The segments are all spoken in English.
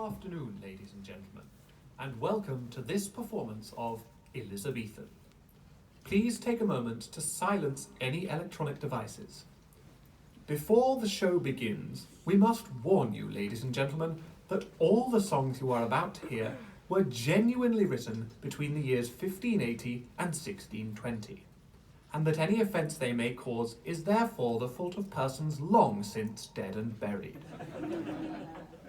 afternoon, ladies and gentlemen, and welcome to this performance of Elizabethan. Please take a moment to silence any electronic devices. Before the show begins, we must warn you, ladies and gentlemen, that all the songs you are about to hear were genuinely written between the years 1580 and 1620, and that any offence they may cause is therefore the fault of persons long since dead and buried.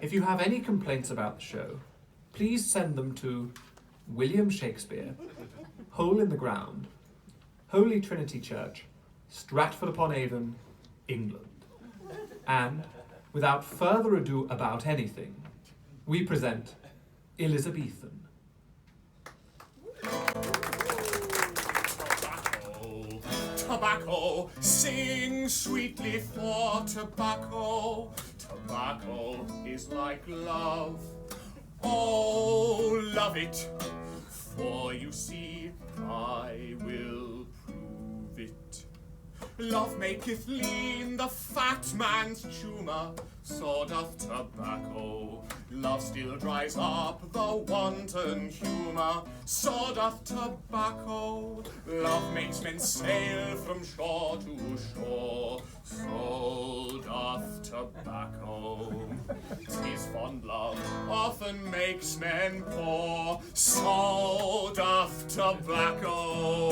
If you have any complaints about the show, please send them to William Shakespeare, Hole in the Ground, Holy Trinity Church, Stratford-upon-Avon, England. And, without further ado about anything, we present Elizabethan. Tobacco, tobacco, sing sweetly for tobacco. Tobacco is like love, oh, love it, for you see, I will prove it. Love maketh lean the fat man's tumour, so doth tobacco. Love still dries up the wanton humour, so doth tobacco. Love makes men sail from shore to shore, so doth tobacco. 'Tis fond love often makes men poor, so doth tobacco.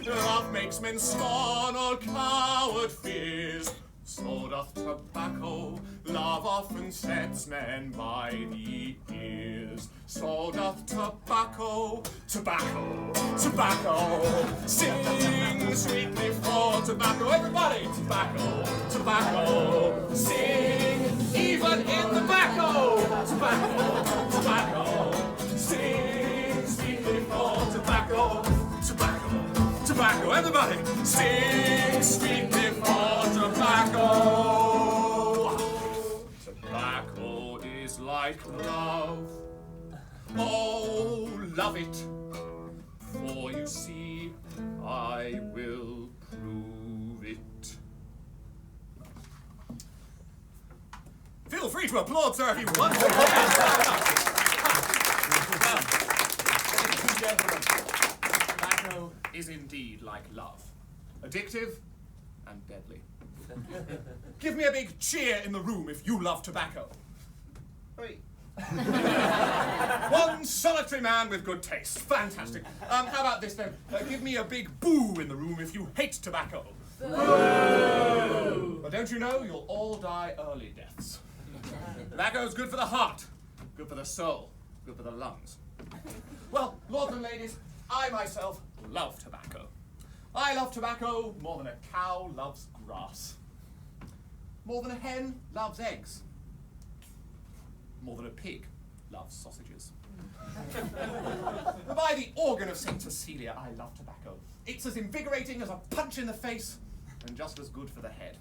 Love makes men scorn all coward fears, so doth tobacco. Love often sets men by the ears, so doth tobacco. Tobacco, tobacco, sing sweetly for tobacco. Everybody, tobacco, tobacco, sing even in the tobacco. Tobacco, tobacco, sing sweetly for tobacco. Tobacco, tobacco, everybody, sing sweetly for tobacco. Tobacco is like love, oh, love it, for you see, I will prove it. Feel free to applaud, sir, if you want to. Ladies and gentlemen, tobacco is indeed like love, addictive and deadly. Give me a big cheer in the room if you love tobacco. Hey. One solitary man with good taste. Fantastic. How about this then? Give me a big boo in the room if you hate tobacco. Boo! Well, don't you know, you'll all die early deaths. Tobacco's good for the heart, good for the soul, good for the lungs. Well, lords and ladies, I myself love tobacco. I love tobacco more than a cow loves grass. More than a hen loves eggs. More than a pig loves sausages. By the organ of St. Cecilia, I love tobacco. It's as invigorating as a punch in the face and just as good for the head.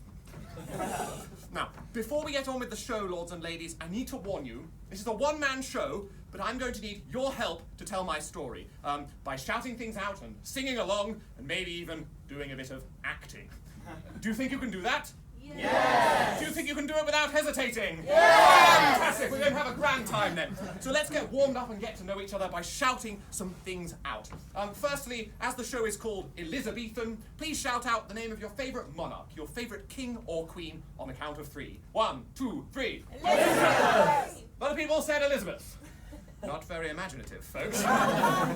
Now, before we get on with the show, lords and ladies, I need to warn you, this is a one-man show, but I'm going to need your help to tell my story, by shouting things out and singing along, and maybe even doing a bit of acting. Do you think you can do that? Yes! Do you think you can do it without hesitating? Yes! Fantastic! We're going to have a grand time then. So let's get warmed up and get to know each other by shouting some things out. Firstly, as the show is called Elizabethan, please shout out the name of your favourite monarch, your favourite king or queen, on the count of 3. 1, 2, 3. Elizabeth! A lot of people said Elizabeth. Not very imaginative, folks. How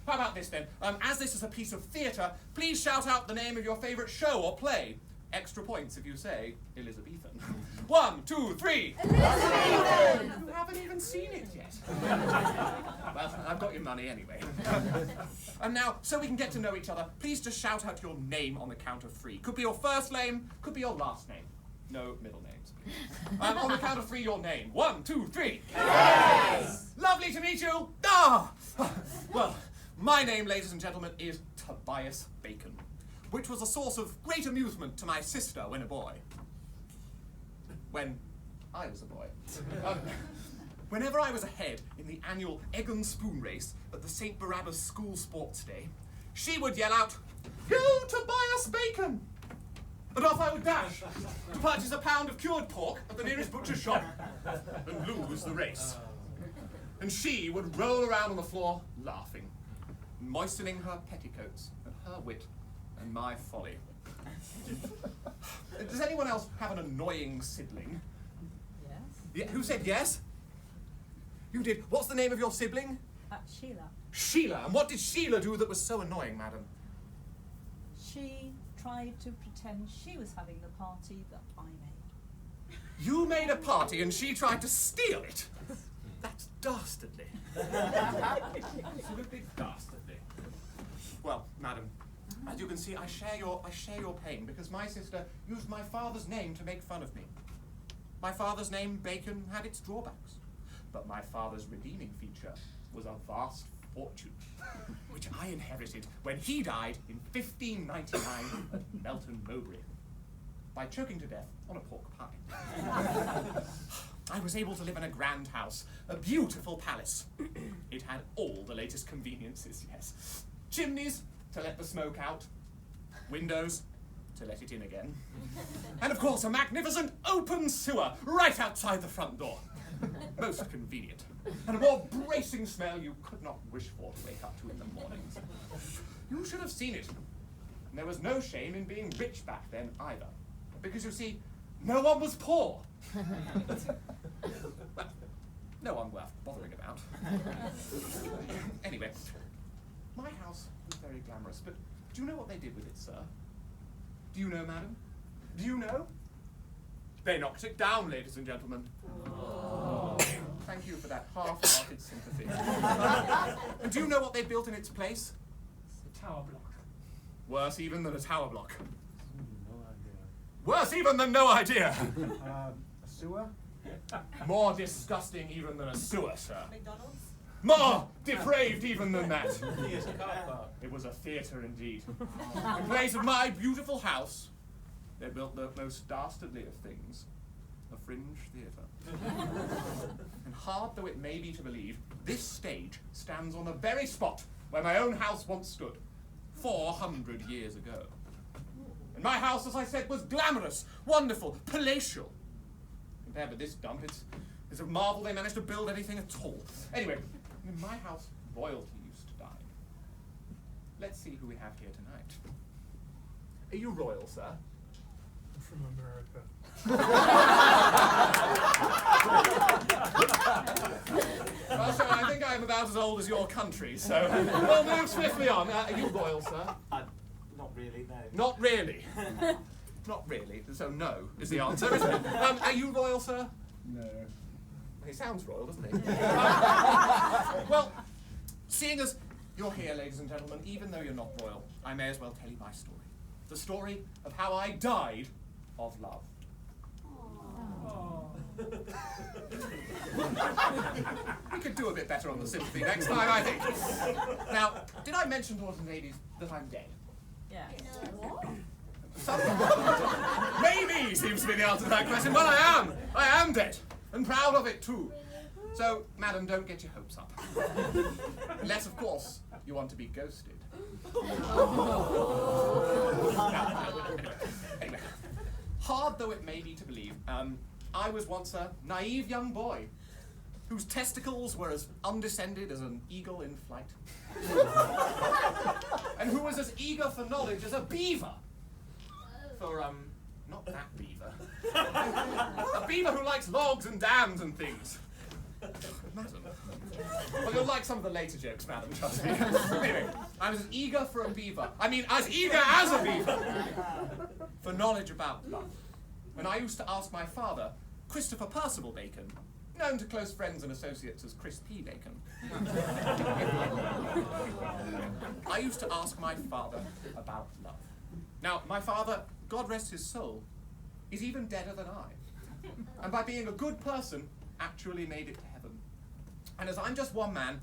about this then? As this is a piece of theatre, please shout out the name of your favourite show or play. Extra points if you say Elizabethan. 1, 2, 3. Elizabethan! You haven't even seen it yet. Well, I've got your money anyway. And now, so we can get to know each other, please just shout out your name on the count of 3. Could be your first name, could be your last name. No middle names, please. On the count of 3, your name. 1, 2, 3. Yes! Lovely to meet you. Ah! Well, my name, ladies and gentlemen, is Tobias Bacon, which was a source of great amusement to my sister when a boy. When I was a boy. Whenever I was ahead in the annual egg and spoon race at the St. Barabbas School Sports Day, she would yell out, "You, Tobias Bacon!" and off I would dash to purchase a pound of cured pork at the nearest butcher's shop and lose the race. And she would roll around on the floor laughing, moistening her petticoats at her wit and my folly. Does anyone else have an annoying sibling? Yes. Yeah, who said yes? You did. What's the name of your sibling? Sheila. Sheila. And what did Sheila do that was so annoying, madam? She tried to pretend she was having the party that I made. You made a party and she tried to steal it? That's dastardly. Absolutely dastardly. Well, madam, as you can see, I share your pain because my sister used my father's name to make fun of me. My father's name, Bacon, had its drawbacks, but my father's redeeming feature was a vast fortune, which I inherited when he died in 1599 at Melton Mowbray by choking to death on a pork pie. I was able to live in a grand house, a beautiful palace. It had all the latest conveniences, yes. Chimneys to let the smoke out, windows to let it in again, and of course a magnificent open sewer right outside the front door. Most convenient, and a more bracing smell you could not wish for to wake up to in the mornings. You should have seen it. And there was no shame in being rich back then either, because you see, no one was poor. Well, no one worth bothering about. Anyway, my house was very glamorous, but do you know what they did with it, sir? Do you know, madam? Do you know? They knocked it down, ladies and gentlemen. Oh. Thank you for that half-hearted sympathy. And do you know what they built in its place? The tower block. Worse even than a tower block. No idea. Worse even than no idea. A sewer? More disgusting even than a sewer, sir. McDonald's? More depraved even than that. Yes, a car park. It was a theatre indeed. In place of my beautiful house, they built the most dastardly of things, a fringe theatre. And hard though it may be to believe, this stage stands on the very spot where my own house once stood, 400 years ago. And my house, as I said, was glamorous, wonderful, palatial. Compared with this dump, it's a marvel they managed to build anything at all. Anyway, in my house, royalty used to dine. Let's see who we have here tonight. Are you royal, sir? I'm from America. Well, sir, I think I'm about as old as your country, so we'll move swiftly on. Are you royal, sir? Not really, no. Not really. Not really. So no is the answer, isn't it? Are you royal, sir? No. He sounds royal, doesn't he? Well, seeing as you're here, ladies and gentlemen, even though you're not royal, I may as well tell you my story. The story of how I died of love. We could do a bit better on the sympathy next time, I think. Now, did I mention, lords and ladies, that I'm dead? Yeah. Maybe seems to be the answer to that question. Well, I am dead, and proud of it too. So, madam, don't get your hopes up. Unless, of course, you want to be ghosted. Anyway, hard though it may be to believe, I was once a naive young boy whose testicles were as undescended as an eagle in flight, and who was as eager for knowledge as a beaver. For, not that beaver. A beaver who likes logs and dams and things. Madam. Well, you'll like some of the later jokes, madam, trust me. Anyway, I was as eager for a beaver. I mean, as eager as a beaver. For knowledge about love. And I used to ask my father, Christopher Percival Bacon, known to close friends and associates as Chris P. Bacon. I used to ask my father about love. Now, my father, God rest his soul, is even deader than I. And by being a good person, actually made it to heaven. And as I'm just one man,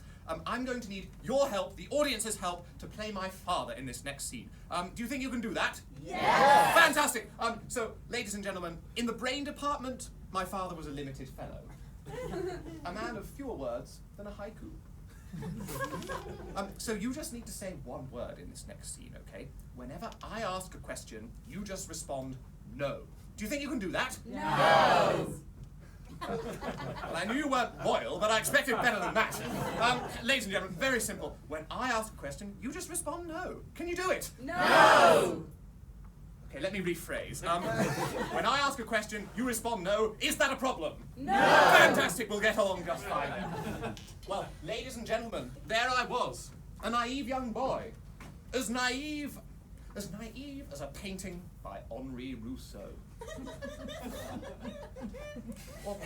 I'm going to need your help, the audience's help, to play my father in this next scene. Do you think you can do that? Yeah! Fantastic! So, ladies and gentlemen, in the brain department, my father was a limited fellow. A man of fewer words than a haiku. So you just need to say one word in this next scene, okay? Whenever I ask a question, you just respond no. Do you think you can do that? No! Well, I knew you weren't royal, but I expected better than that. Ladies and gentlemen, very simple. When I ask a question, you just respond no. Can you do it? No! Okay, let me rephrase. When I ask a question, you respond no. Is that a problem? No! Fantastic, we'll get along just fine then. Well, ladies and gentlemen, there I was, a naive young boy. As naive as a painting by Henri Rousseau. Or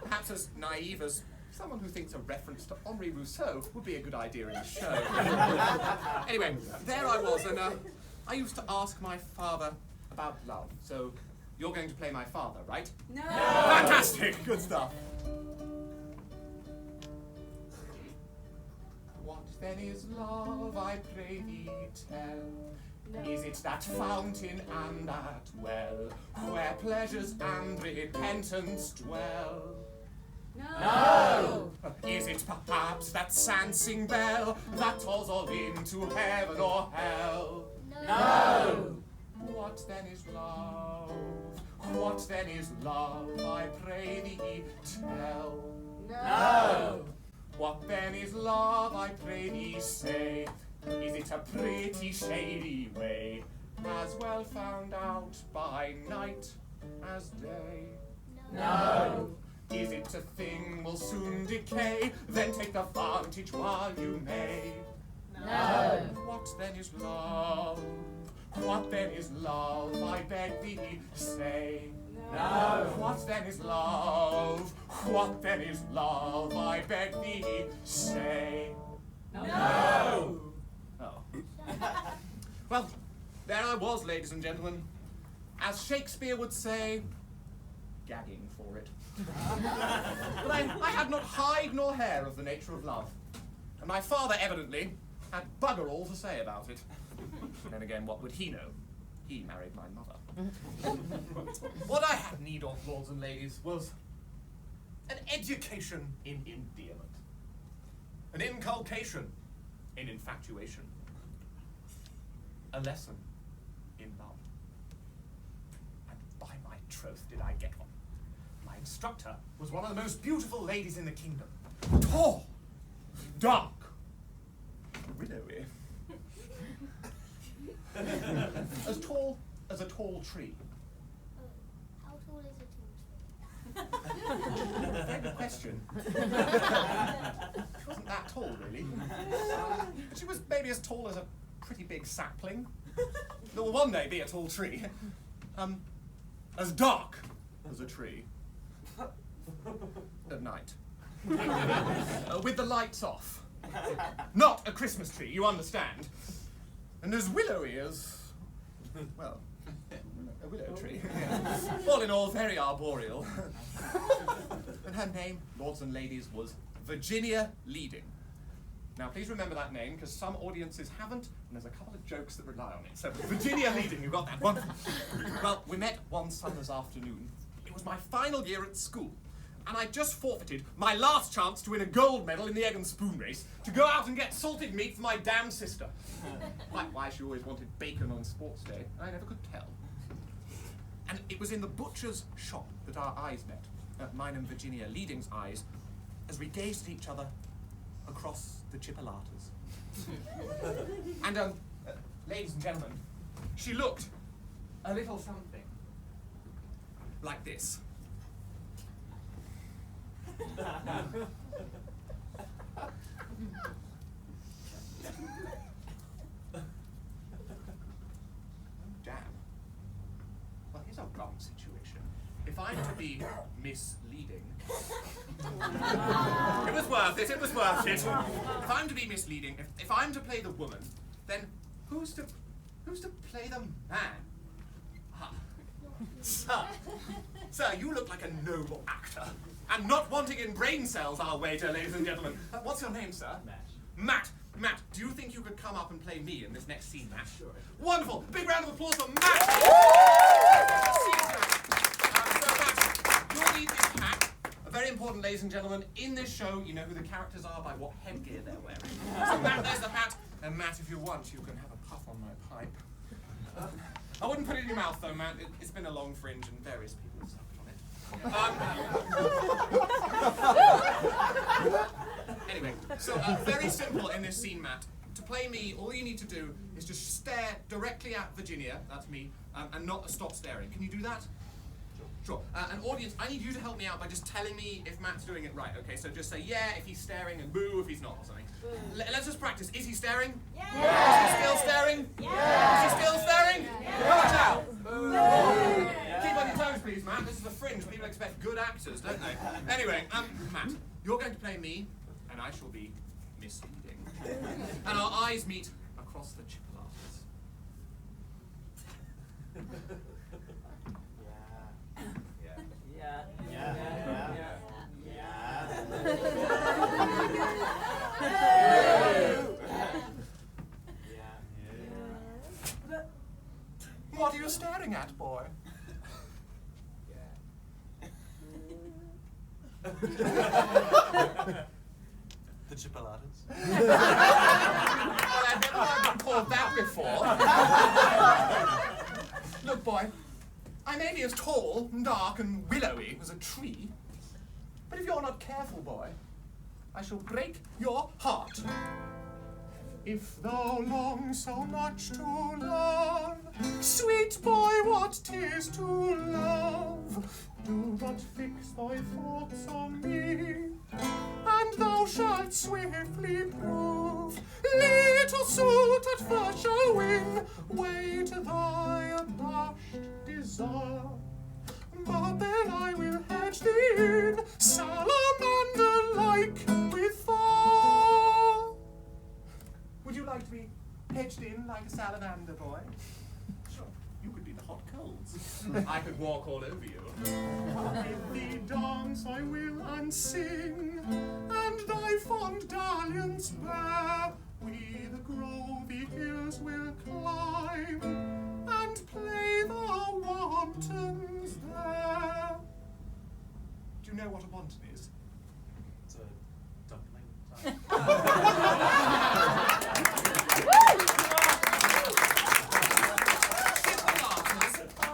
perhaps as naive as someone who thinks a reference to Henri Rousseau would be a good idea in the show. Anyway, there I was, and I used to ask my father about love. So you're going to play my father, right? No! Fantastic! Good stuff. What then is love, I pray thee tell? No. Is it that fountain and that well, where pleasures and repentance dwell? No! Is it perhaps that Sansing bell that tolls all into heaven or hell? No! What then is love? What then is love, I pray thee tell? No! What then is love, I pray thee say? Is it a pretty shady way, as well found out by night as day? No! Is it a thing will soon decay, then take the vantage while you may? No! What then is love? What then is love, I beg thee, say? No! What then is love? What then is love, I beg thee, say? No! Oh. Well, there I was, ladies and gentlemen. As Shakespeare would say, gagging for it. But I had not hide nor hair of the nature of love. And my father evidently had bugger all to say about it. Then again, what would he know? He married my mother. What I had need of, lords and ladies, was an education in endearment. An inculcation in infatuation. A lesson in love. And by my troth did I get one. My instructor was one of the most beautiful ladies in the kingdom. Tall, dark, widowy. As tall as a tall tree. How tall is a tall tree? Very good question. She wasn't that tall, really. But she was maybe as tall as a pretty big sapling. That will one day be a tall tree. As dark as a tree. At night. With the lights off. Not a Christmas tree, you understand. And as willowy as, well, a willow tree. All in all, very arboreal. And her name, lords and ladies, was Virginia Leading. Now, please remember that name, because some audiences haven't, and there's a couple of jokes that rely on it. So, Virginia Leading, you got that one. Well, we met one summer's afternoon. It was my final year at school, and I just forfeited my last chance to win a gold medal in the egg and spoon race to go out and get salted meat for my damn sister. Why she always wanted bacon on sports day, I never could tell. And it was in the butcher's shop that our eyes met, mine and Virginia Leading's eyes, as we gazed at each other across the chipolatas. And, ladies and gentlemen, she looked a little something like this. Damn. Well, here's a wrong situation. If I'm to be misleading... It was worth it, it was worth it. If I'm to be misleading, if I'm to play the woman, then who's to play the man? Ah. Sir, you look like a noble actor. And not wanting in brain cells, our waiter, ladies and gentlemen. What's your name, sir? Matt. Matt, do you think you could come up and play me in this next scene, Matt? Sure. Wonderful. Big round of applause for Matt. So, Matt, you'll need this hat, a very important, ladies and gentlemen, in this show, you know who the characters are by what headgear they're wearing. So Matt, there's the hat, and Matt, if you want, you can have a puff on my pipe. I wouldn't put it in your mouth, though, Matt. It's been a long fringe, and various people have sucked on it. Anyway, so very simple in this scene, Matt. To play me, all you need to do is just stare directly at Virginia, that's me, and not stop staring. Can you do that? Sure. And audience, I need you to help me out by just telling me if Matt's doing it right, okay? So just say yeah if he's staring and boo if he's not or something. Let's just practice. Is he staring? Yeah. Is he still staring? Yeah. Is he still staring? Yeah. Watch out! Boo. Yeah. Keep on your toes, please, Matt. This is the Fringe. People expect good actors, don't they? Anyway, Matt, you're going to play me, and I shall be misleading. And our eyes meet across the chipolatas. What are you staring at, boy? The chipolatas. Well, I've never been called that before. Look, boy, I may be as tall and dark and willowy as a tree, but if you're not careful, boy, I shall break your heart. If thou long so much to love, sweet boy, what 'tis to love, do but fix thy thoughts on me, and thou shalt swiftly prove. Little suit at first shall win, wait thy abashed desire, but then I will hedge thee in, salamander-like with fire. Would you like to be hedged in like a salamander, boy? Sure. You could be the hot coals. I could walk all over you. With thee dance I will and sing, and thy fond dalliance bear. We the grovy hills will climb, and play the wantons there. Do you know what a wanton is? It's a dumpling.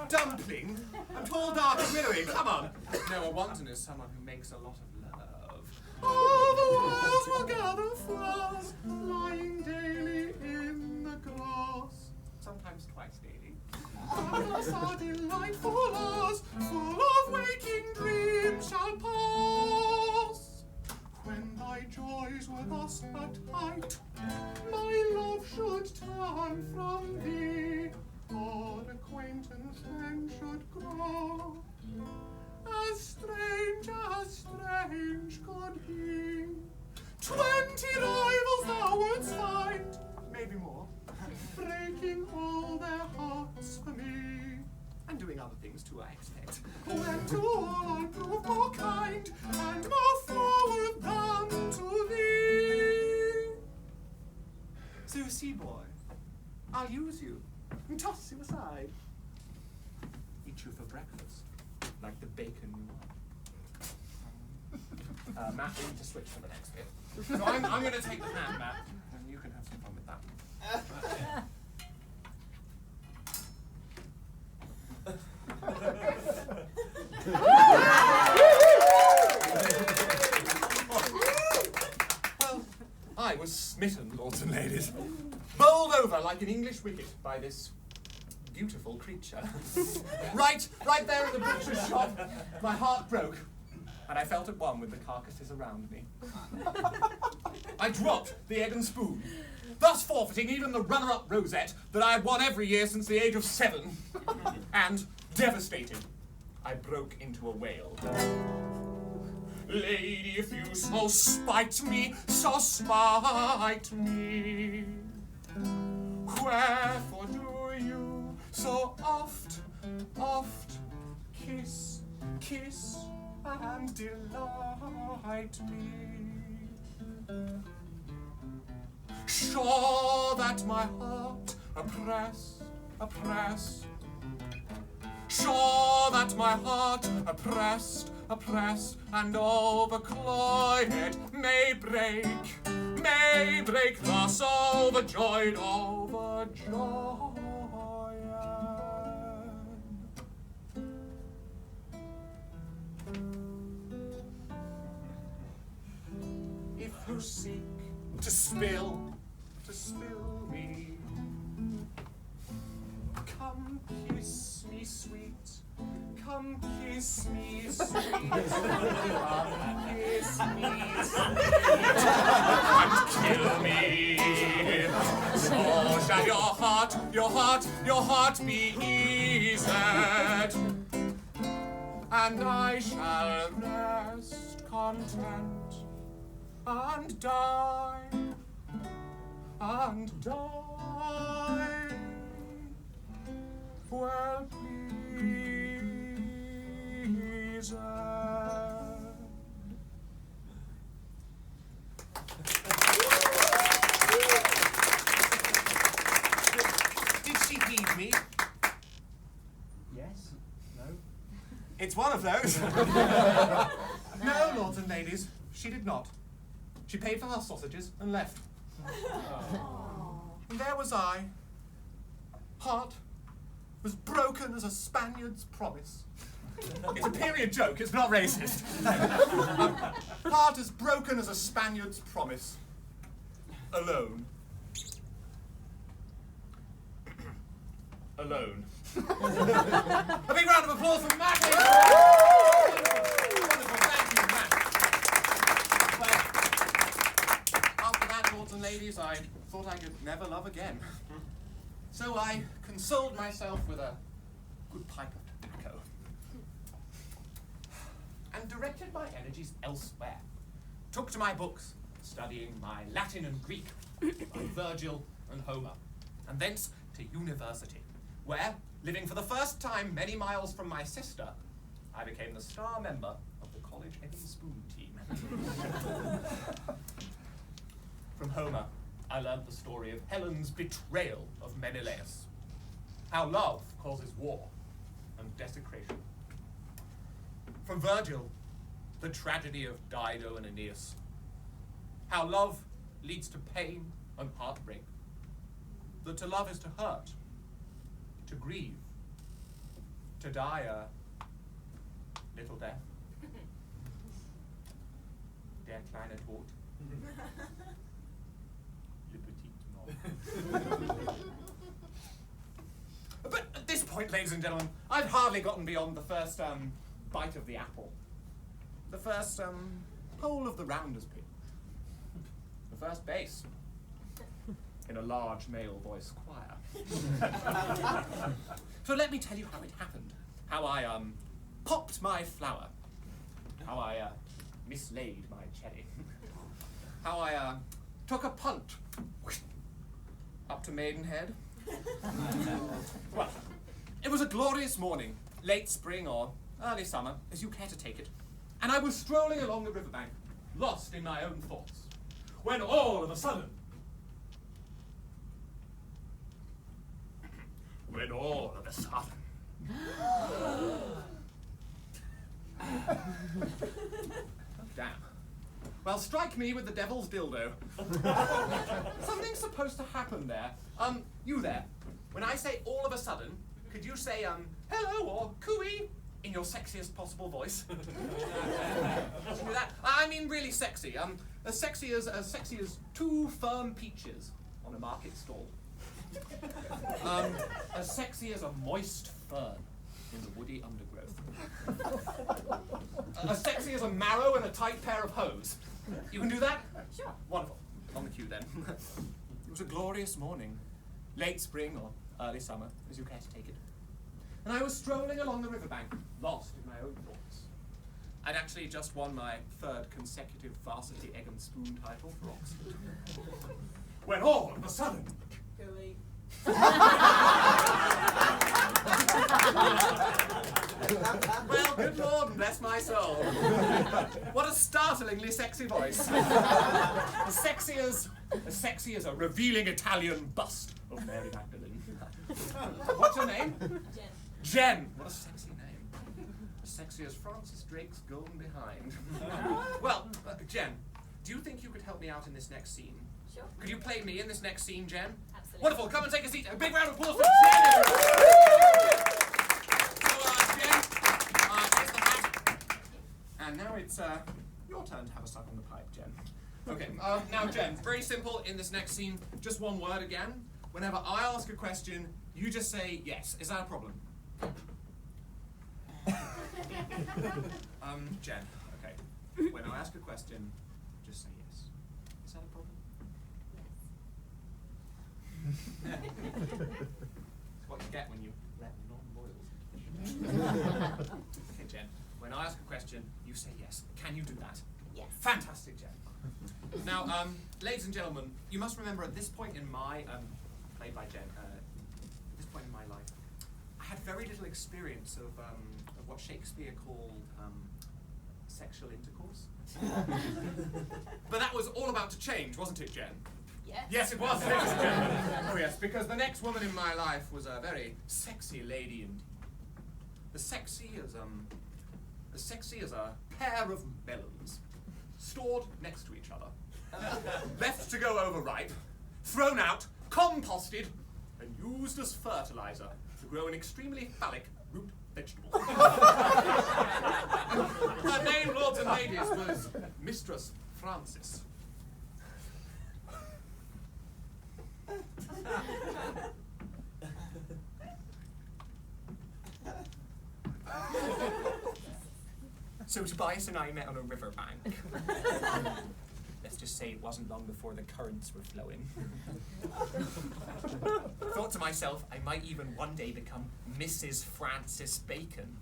Dumpling? I'm tall, dark, and willowy. Come on. No, a wanton is someone who makes a lot of love. All the world will gather flowers, lying daily in the grass. Sometimes twice daily. Thus our delightful hours, full of waking dreams, shall pass. When thy joys were thus at height, my love should turn from thee. Odd acquaintance then should grow, as strange could be. 20 rivals thou wouldst find, maybe more, breaking all their hearts for me, and doing other things too, I expect. When to all I prove more kind, and more forward than to thee. So you see, boy, I'll use you and toss you aside. Eat you for breakfast, like the bacon you are. Matt, we need to switch for the next bit. So I'm going to take the hand, Matt, and you can have some fun with that. Well, I was smitten, lords and ladies, bowled over like an English wicket by this beautiful creature. right there in the butcher's shop, my heart broke, and I felt at one with the carcasses around me. I dropped the egg and spoon, thus forfeiting even the runner-up rosette that I had won every year since the age of 7. And, devastated, I broke into a wail. Lady, if you so spite me, wherefore do you so oft kiss and delight me? Sure that my heart oppress, sure that my heart oppressed oppressed and overcloyed, may break thus overjoyed, overjoyed. If you seek to spill me, come kiss me sweet, come kiss me sweet, come kiss me sweet, and kill me. So shall your heart be eased, and I shall rest content and die. Well pleased. Did she heed me? Yes? No? It's one of those. No, lords and ladies, she did not. She paid for her sausages and left. And there was I. Heart was broken as a Spaniard's promise. It's a period joke, it's not racist. Heart as broken as a Spaniard's promise. Alone. Alone. A big round of applause for Maggie! Wonderful, thank you, Matt. Well, after that, lords and ladies, I thought I could never love again. So I consoled myself with a good pipe of tobacco and directed my energies elsewhere. Took to my books, studying my Latin and Greek, my Virgil and Homer, and thence to university, where, living for the first time many miles from my sister, I became the star member of the college heavy spoon team. From Homer, I learned the story of Helen's betrayal of Menelaus, how love causes war and desecration. From Virgil, the tragedy of Dido and Aeneas, how love leads to pain and heartbreak, that to love is to hurt, to grieve, to die a little death. Der kleine Tod. Le petit mort. But at this point, ladies and gentlemen, I've hardly gotten beyond the first bite of the apple. The first hole of the rounder's pin. The first bass. In a large male voice choir. So let me tell you how it happened. How I popped my flower. How I mislaid my cherry. How I took a punt up to Maidenhead. Well, it was a glorious morning, late spring or early summer, as you care to take it, and I was strolling along the riverbank, lost in my own thoughts, when all of a sudden, damn. Well, strike me with the devil's dildo. Something's supposed to happen there. You there. When I say all of a sudden, could you say, hello or cooey in your sexiest possible voice? Did you do that? I mean really sexy. As sexy as two firm peaches on a market stall. As sexy as a moist fern in the woody undergrowth. As sexy as a marrow and a tight pair of hose. You can do that? Sure. Wonderful. On the cue then. It was a glorious morning. Late spring or early summer, as you care to take it. And I was strolling along the riverbank, lost in my own thoughts. I'd actually just won my third consecutive varsity egg and spoon title for Oxford. When all of a sudden... Gooey. Well, good Lord, and bless my soul. What a startlingly sexy voice. As sexy as a revealing Italian bust of Mary Magdalene. What's your name? Jen. Jen. What a sexy name. sexy as Francis Drake's going behind. Well, Jen, do you think you could help me out in this next scene? Sure. Could you play me in this next scene, Jen? Absolutely. Wonderful. Come and take a seat. A big round of applause for Jen, everyone. So, Jen, here's the hat. And now it's your turn to have a suck on the pipe, Jen. Okay, now, Jen, very simple in this next scene. Just one word again. Whenever I ask a question, you just say yes. Is that a problem? Jen, okay. When I ask a question, just say yes. Is that a problem? It's what you get when you let non-loyals. Okay, Jen, when I ask a question, you say yes. Can you do that? Yes. Fantastic, Jen. Now, ladies and gentlemen, you must remember at this point in my, played by Jen, at this point in my life, I had very little experience of what Shakespeare called sexual intercourse. But that was all about to change, wasn't it, Jen? Yes. Yes, it was, ladies and gentlemen. Oh yes, because the next woman in my life was a very sexy lady indeed. As sexy as a pair of melons, stored next to each other, left to go overripe, thrown out, composted, and used as fertilizer to grow an extremely phallic root vegetable. Her name, lords and ladies, was Mistress Frances. So Tobias and I met on a riverbank. Let's just say it wasn't long before the currents were flowing. Thought to myself, I might even one day become Mrs. Francis Bacon.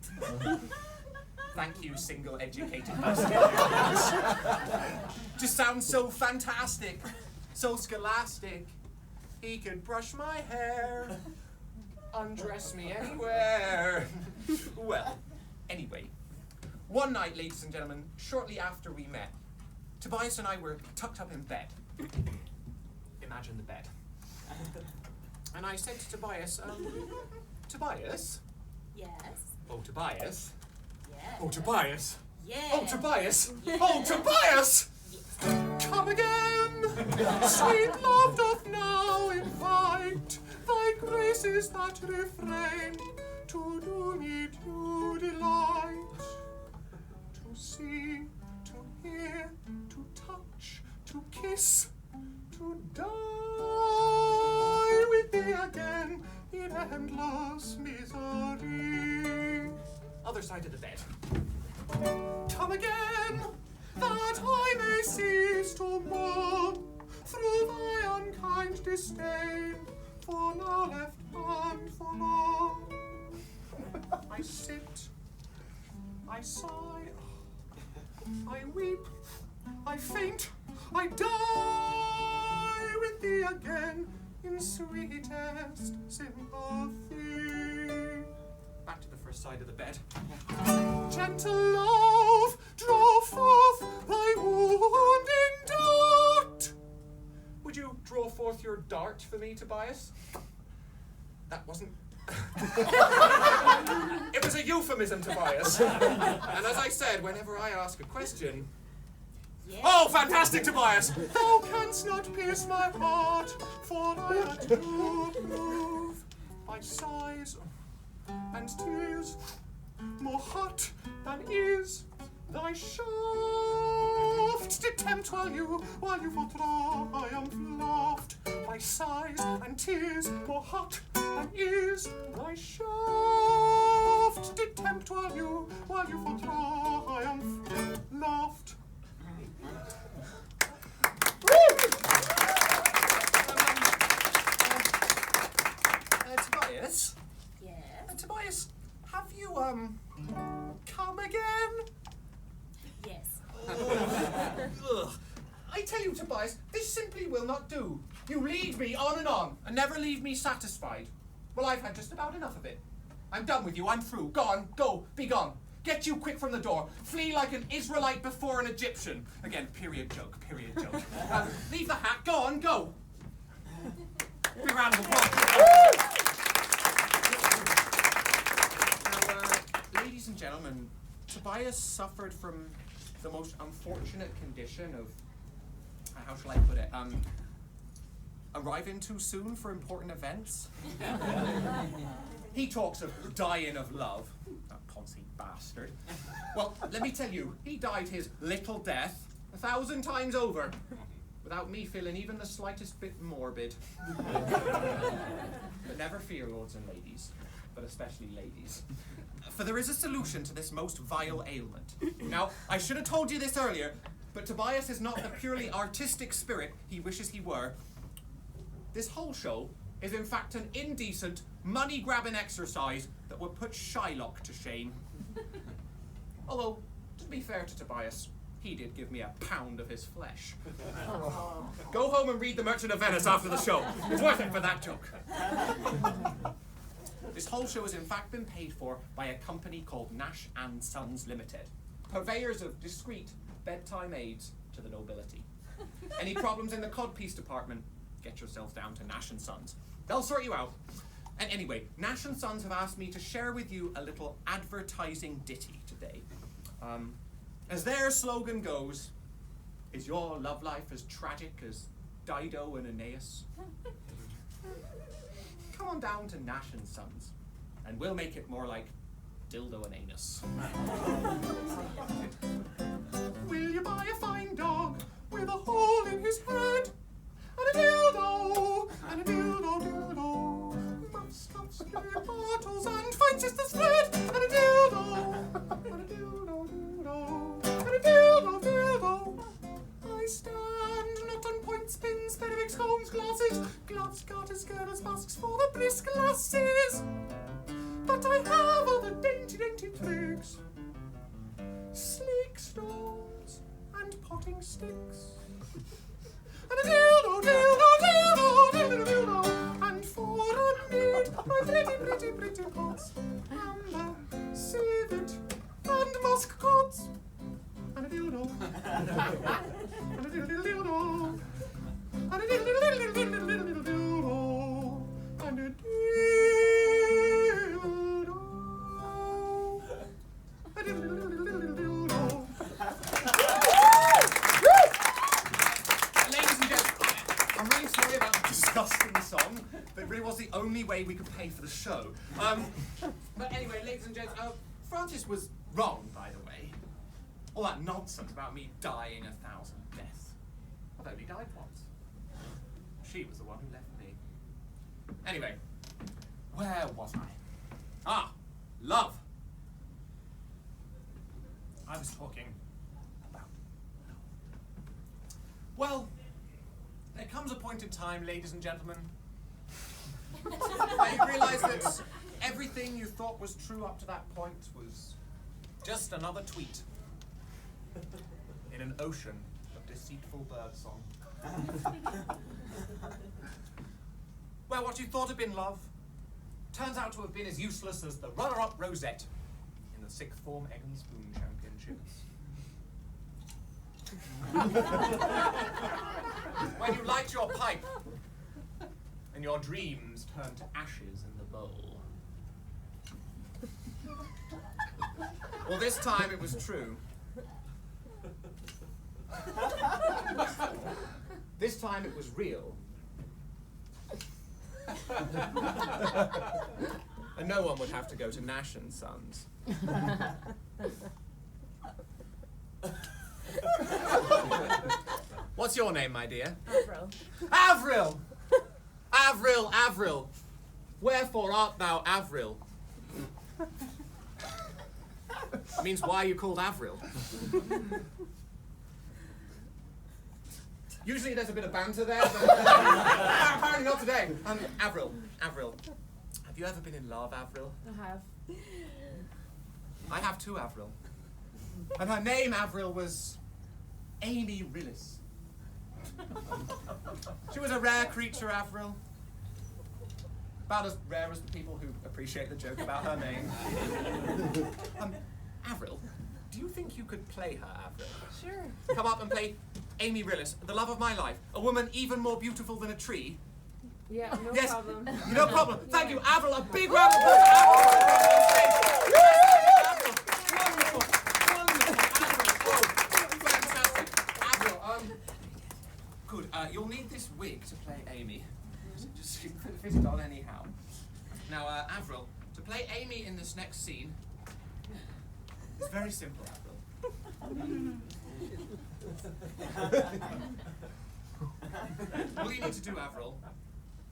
Thank you, single educated Just sounds so fantastic, so scholastic. He could brush my hair, undress me anywhere. Well, anyway, one night, ladies and gentlemen, shortly after we met, Tobias and I were tucked up in bed. Imagine the bed. And I said to Tobias, Tobias? Yes. Oh, Tobias? Yes. Oh, Tobias? Yes. Oh, Tobias? Yes. Oh, Tobias! Come again, sweet love doth now invite thy graces that refrain to do me to delight, to see, to hear, to touch, to kiss, to die with thee again in endless misery. Other side of the bed. Come again, that I may cease to mourn through thy unkind disdain, for now left unforlorn. I sit, I sigh, I weep, I faint, I die with thee again in sweetest sympathy. Back to the first side of the bed. Gentle love, draw forth thy wounding dart. Would you draw forth your dart for me, Tobias? That wasn't... It was a euphemism, Tobias. And as I said, whenever I ask a question... Yes. Oh, fantastic, Tobias! Thou canst not pierce my heart, for I had to move by sighs and tears, more hot than is thy shaft did tempt while you for triumph laughed. By sighs and tears, more hot than is thy shaft did tempt while you for triumph laughed. Tobias? Yes. Tobias, have you, come again? Yes. Ugh. I tell you, Tobias, this simply will not do. You lead me on, and never leave me satisfied. Well, I've had just about enough of it. I'm done with you, I'm through. Go on, go, be gone. Get you quick from the door. Flee like an Israelite before an Egyptian. Again, period joke, period joke. Leave the hat, go on, go. Big round of applause. Now, ladies and gentlemen, Tobias suffered from the most unfortunate condition of, how shall I put it, arriving too soon for important events. He talks of dying of love, that poncy bastard. Well, let me tell you, he died his little death 1,000 times over, without me feeling even the slightest bit morbid. But never fear, lords and ladies, but especially ladies. For there is a solution to this most vile ailment. Now, I should have told you this earlier, but Tobias is not the purely artistic spirit he wishes he were. This whole show is in fact an indecent, money-grabbing exercise that would put Shylock to shame. Although, to be fair to Tobias, he did give me a pound of his flesh. Go home and read The Merchant of Venice after the show. It's worth it for that joke. This whole show has in fact been paid for by a company called Nash & Sons Limited, purveyors of discreet bedtime aids to the nobility. Any problems in the codpiece department? Get yourselves down to Nash & Sons. They'll sort you out. And anyway, Nash & Sons have asked me to share with you a little advertising ditty today. As their slogan goes, is your love life as tragic as Dido and Aeneas? Come on down to Nash & Sons, and we'll make it more like Dildo and Anus. Will you buy a fine dog with a hole in his head? And a dildo, and a dildo. Muffs, cuffs, bottles, and fine sister's thread. And a dildo, and a dildo. And a dildo. I stand not on point spins, periwigs, combs, glasses, gloves, garters, girdles, masks for the brisk lasses. But I have other dainty tricks, sleek stones and potting sticks. And a dildo, and for a maid, my pretty pots, amber, civet, and musk cots. And a dildo, and a dildo, and a dildo, and a dildo. Disgusting song, but it really was the only way we could pay for the show. But anyway, ladies and gents, Francis was wrong, by the way. All that nonsense about me dying 1,000 deaths. I've only died once. She was the one who left me. Anyway, where was I? Love. I was talking about love. Well, there comes a point in time, ladies and gentlemen, where you realise that everything you thought was true up to that point was just another tweet in an ocean of deceitful birdsong. Where what you thought had been love turns out to have been as useless as the runner-up rosette in the sixth form egg and spoon championships. When you light your pipe and your dreams turn to ashes in the bowl. Well, this time it was true. This time it was real. And no one would have to go to Nash & Sons. What's your name, my dear? Avril. Avril! Wherefore art thou Avril? Means why are you called Avril? Usually there's a bit of banter there, but apparently not today. Avril, have you ever been in love, Avril? I have. I have too, Avril. And her name, Avril, was Amy Rillis. She was a rare creature, Avril. About as rare as the people who appreciate the joke about her name. Avril, do you think you could play her, Avril? Sure. Come up and play Amy Rillis, the love of my life, a woman even more beautiful than a tree. Yeah, no Yes, problem. no problem. Thank you, Avril. A big round of applause for Avril. Wonderful. you'll need this wig to play Amy. So just fit it on anyhow. Now, Avril, to play Amy in this next scene, it's very simple, Avril. All you need to do, Avril,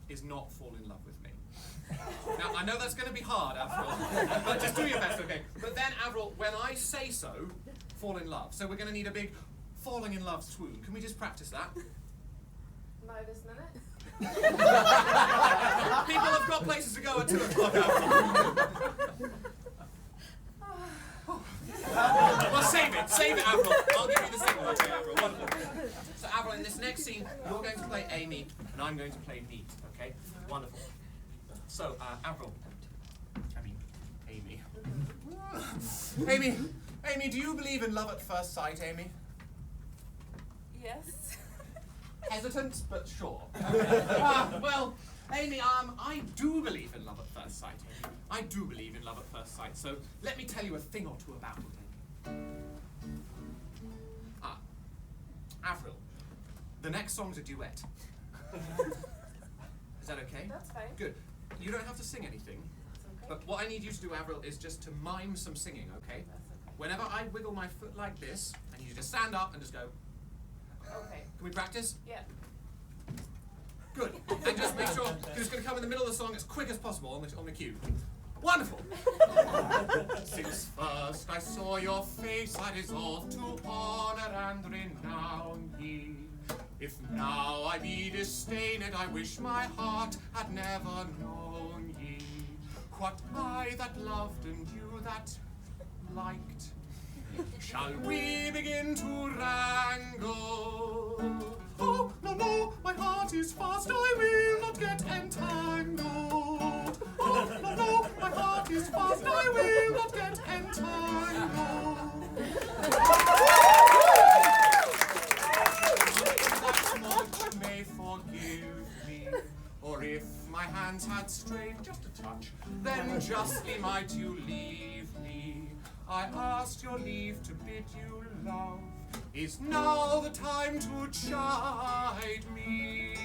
is not fall in love with me. Now, I know that's going to be hard, Avril, but just do your best, okay? But then, Avril, when I say so, fall in love. So we're going to need a big falling in love swoon. Can we just practice that? No, this minute. People have got places to go at 2 o'clock, Avril. Well, save it, Avril. I'll give you the signal, okay, Avril. Wonderful. So, Avril, in this next scene, you're going to play Amy, and I'm going to play me, okay? Wonderful. So, Avril. Amy. Amy, do you believe in love at first sight, Amy? Yes. Hesitant, but sure. Well, Amy, I do believe in love at first sight, Amy. I do believe in love at first sight, so let me tell you a thing or two about it, Amy. Avril, the next song's a duet. Is that okay? That's fine. Good. You don't have to sing anything, That's okay. but what I need you to do, Avril, is just to mime some singing, okay? That's okay. Whenever I wiggle my foot like this, I need you to stand up and just go. Okay. Can we practice? Yeah. Good. And just make sure, because it's going to come in the middle of the song as quick as possible on the cue. Wonderful. Since first I saw your face, I resolved to honor and renown ye. If now I be disdained, I wish my heart had never known ye. What I that loved and you that liked, shall we begin to wrangle? Oh, no, my heart is fast, I will not get entangled. Oh, no, my heart is fast, I will not get entangled. That much may forgive me, or if my hands had strayed just a touch, then justly might you leave me. I asked your leave to bid you love. Is now the time to chide me?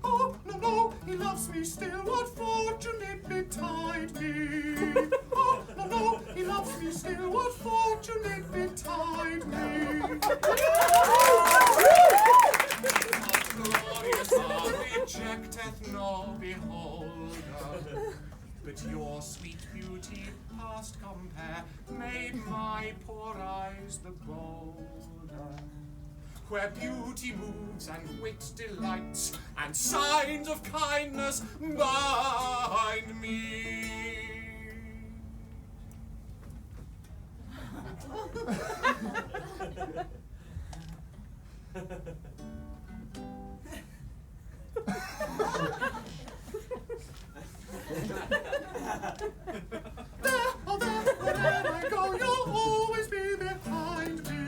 Oh, no, he loves me still, what fortune it betide me? Oh, no, he loves me still, what fortune it betide me? Glorious art rejecteth no beholder, but your sweet beauty past compare made my poor eyes the bolder. Where beauty moves and wit delights and signs of kindness bind me. Wherever I go, you'll always be behind me.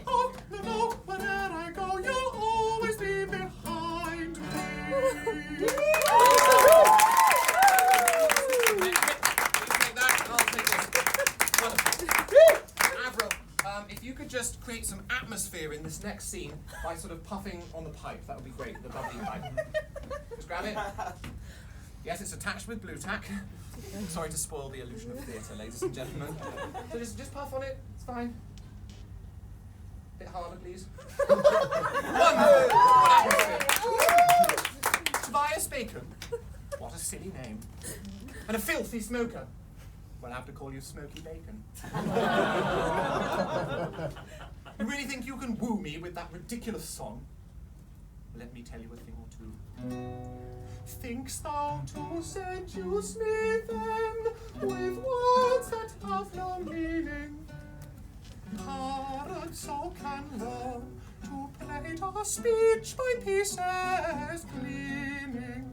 Oh, no, wherever I go, you'll always be behind me. Take that, and I'll take this. Avril, if you could just create some atmosphere in this next scene by sort of puffing on the pipe, that would be great, the bubbly pipe. Just grab it. Yes, it's attached with blue tack. Sorry to spoil the illusion of theatre, ladies and gentlemen. So just puff on it, it's fine. A bit harder, please. Tobias Bacon. What a silly name. And a filthy smoker. Well, I have to call you Smoky Bacon. You really think you can woo me with that ridiculous song? Let me tell you a thing or two. Think'st thou to seduce me then with words that have no meaning? Parents so can learn to plate our speech by pieces gleaming.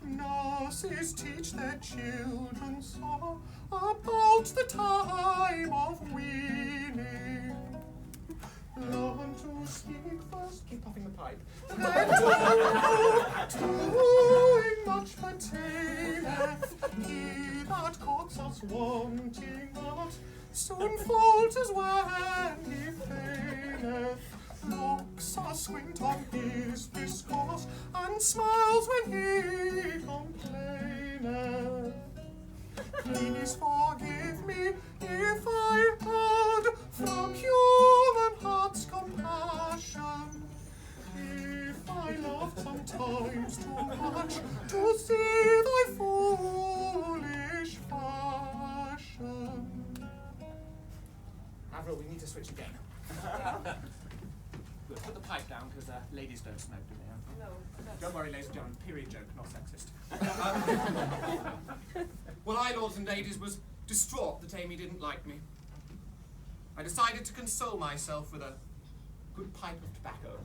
Nurses teach their children so about the time of weaning. Learn to speak first, keep puffing the pipe, then doing much pertaineth. He that courts us wanting not, soon falters when he feigneth. looks asquint on his discourse, and smiles when he complaineth. Please forgive me if I had from human heart's compassion. If I loved sometimes too much to see thy foolish fashion. Avril, we need to switch again. Good, put the pipe down, because ladies don't smoke, do they? No. Don't worry, ladies and gentlemen, period joke, not sexist. Well, I, lords and ladies, was distraught that Amy didn't like me. I decided to console myself with a good pipe of tobacco.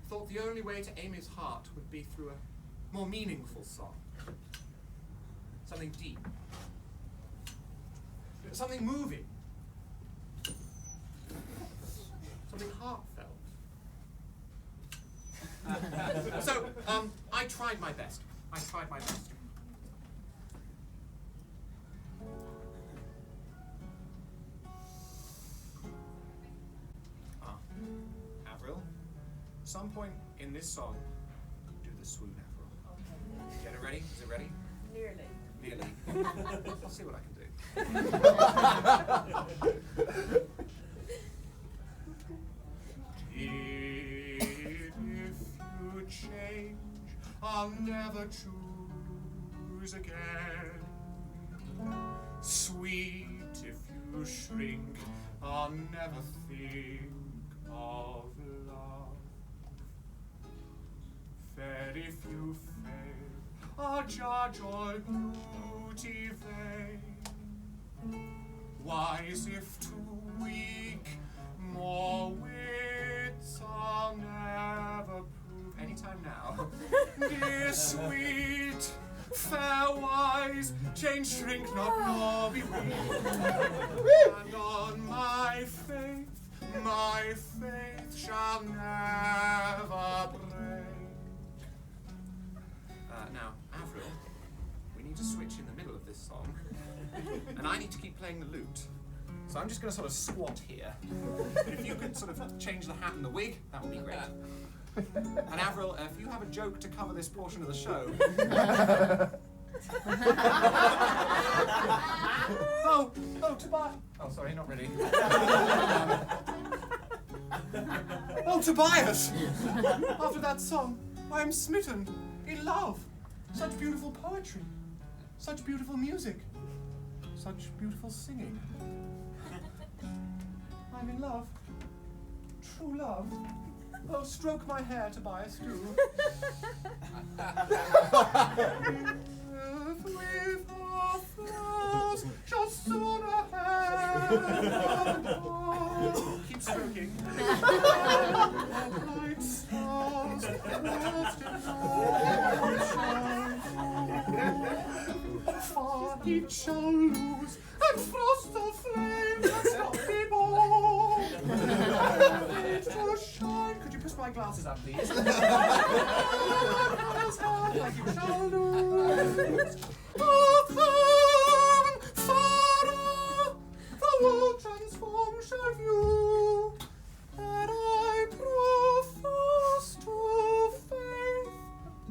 Thought the only way to Amy's heart would be through a more meaningful song. Something deep. Something moving. Something heartfelt. So, I tried my best. Avril, some point in this song, do the swoon, Avril. Okay. Get it ready? Is it ready? Nearly. Nearly. I'll see what I can do. If you change, I'll never choose again. Sweet, if you shrink, I'll never think of love. Fair, if you fail, I'll judge all beauty vain. Wise, if too weak, more wits I'll never prove. Anytime now. Dear sweet, fair wise, change, shrink not, nor be weak. And on my faith shall never break. Now, Avril, we need to switch in the middle of this song. And I need to keep playing the lute. So I'm just going to sort of squat here. And if you could sort of change the hat and the wig, that would be great. And Avril, if you have a joke to cover this portion of the show. Oh, Tobias. Oh, sorry, not ready. Oh, Tobias! After that song, I am smitten, in love. Such beautiful poetry, such beautiful music, such beautiful singing. I'm in love, true love. Oh, stroke my hair, Tobias, do. If with our flowers shall soon ahead. Keep stroking. Bright stars, lost in far each shall lose, and frost of flame that's not be born. It to shine. Could you push my glasses up, please? Like you shall lose. Of heaven far off, the world transformed shall view, and I profess to faith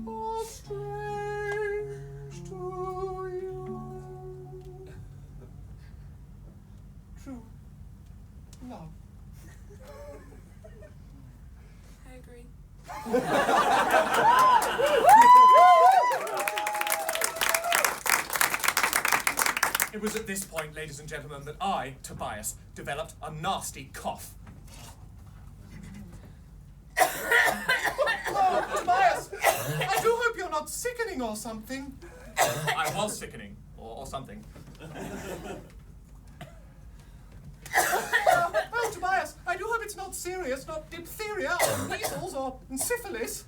or strange to you. True love. I agree. It was at this point, ladies and gentlemen, that I, Tobias, developed a nasty cough. Oh, Tobias! I do hope you're not sickening or something. I was sickening, or something. Oh, Tobias, I do hope it's not serious, not diphtheria, or measles, or syphilis.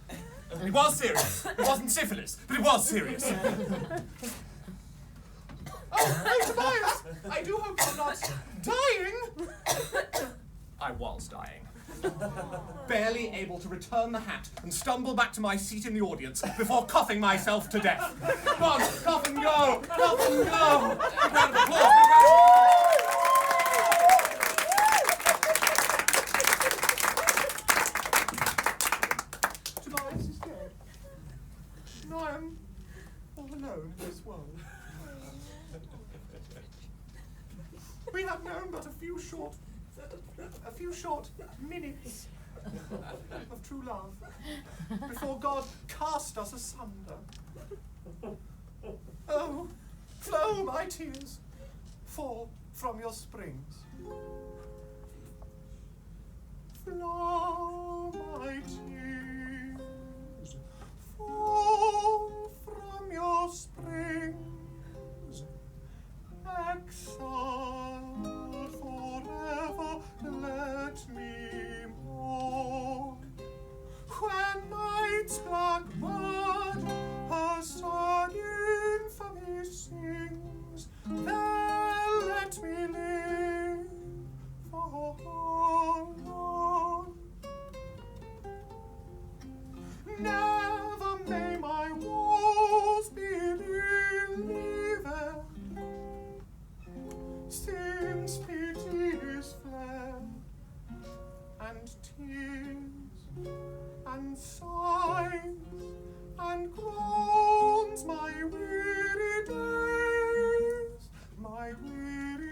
It was serious. It wasn't syphilis, but it was serious. Oh, Tobias, I do hope you're not dying. I was dying. Barely able to return the hat and stumble back to my seat in the audience before coughing myself to death. Come on, cough and go! Cough and go! Big round of applause, big round of applause. woe. We had known but a few short minutes of true love before God cast us asunder. Oh, flow my tears, fall from your springs. Flow my tears, fall from your springs. Exiled forever, let me mourn. When night's black bird her sad infamy sings, then let me live forlorn. Never may my walls be believed, since pity is fled, and tears and sighs and groans my weary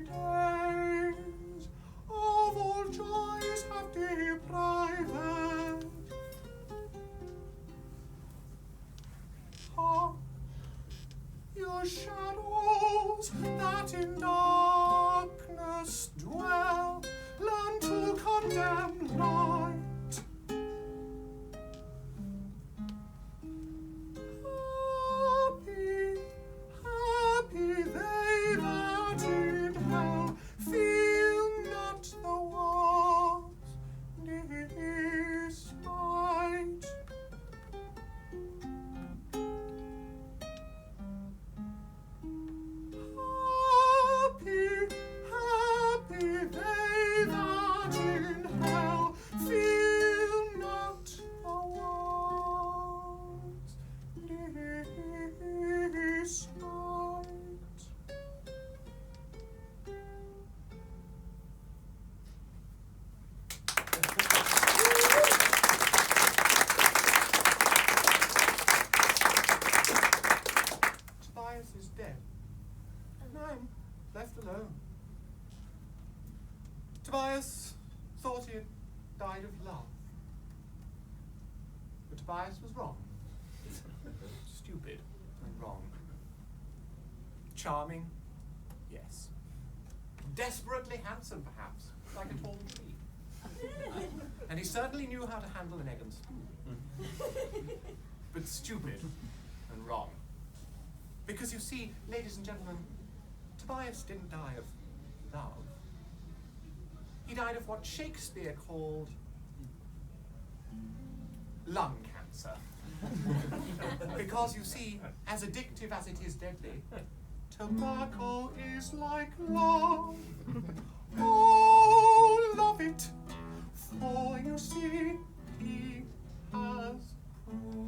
days of all joys have deprived. Ah, your shadows that in darkness dwell, learn to condemn light. Happy they that in hell feel not the war's despite. Happy they that in hell feel not the war's despite. Tobias is dead. And I'm left alone. Tobias thought he had died of love. But Tobias was wrong. Stupid and wrong. Charming, yes. Desperately handsome, perhaps, like a tall tree. And he certainly knew how to handle an egg and spoon. But stupid and wrong. Because you see, ladies and gentlemen, Tobias didn't die of love. He died of what Shakespeare called lung cancer. Because you see, as addictive as it is deadly, tobacco is like love. Oh, love it, for you see, he has proved